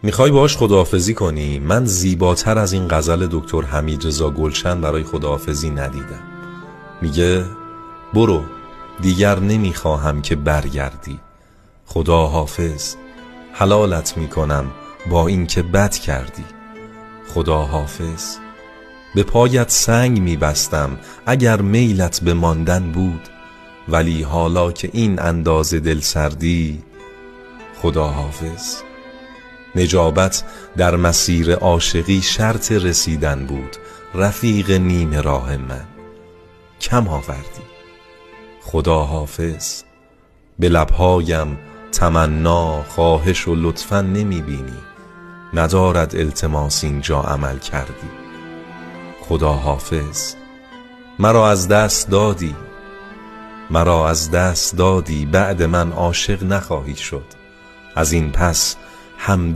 میخوای باهاش خداحافظی کنی؟ من زیباتر از این غزل دکتر حمیدرضا گلشن برای خداحافظی ندیدم. میگه برو، دیگر نمیخواهم که برگردی. خدا حافظ، حلالت میکنم با این که بد کردی. خدا حافظ، به پایت سنگ میبستم اگر میلت به ماندن بود، ولی حالا که این اندازه دل سردی. خدا حافظ، نجابت در مسیر عاشقی شرط رسیدن بود، رفیق نیم راه من کم آوردی. خدا حافظ، به لبهایم تمنا، خواهش و لطفاً نمیبینی، ندارد التماس اینجا عمل کردی. خدا حافظ، مرا از دست دادی، مرا از دست دادی، بعد من عاشق نخواهی شد. از این پس همدم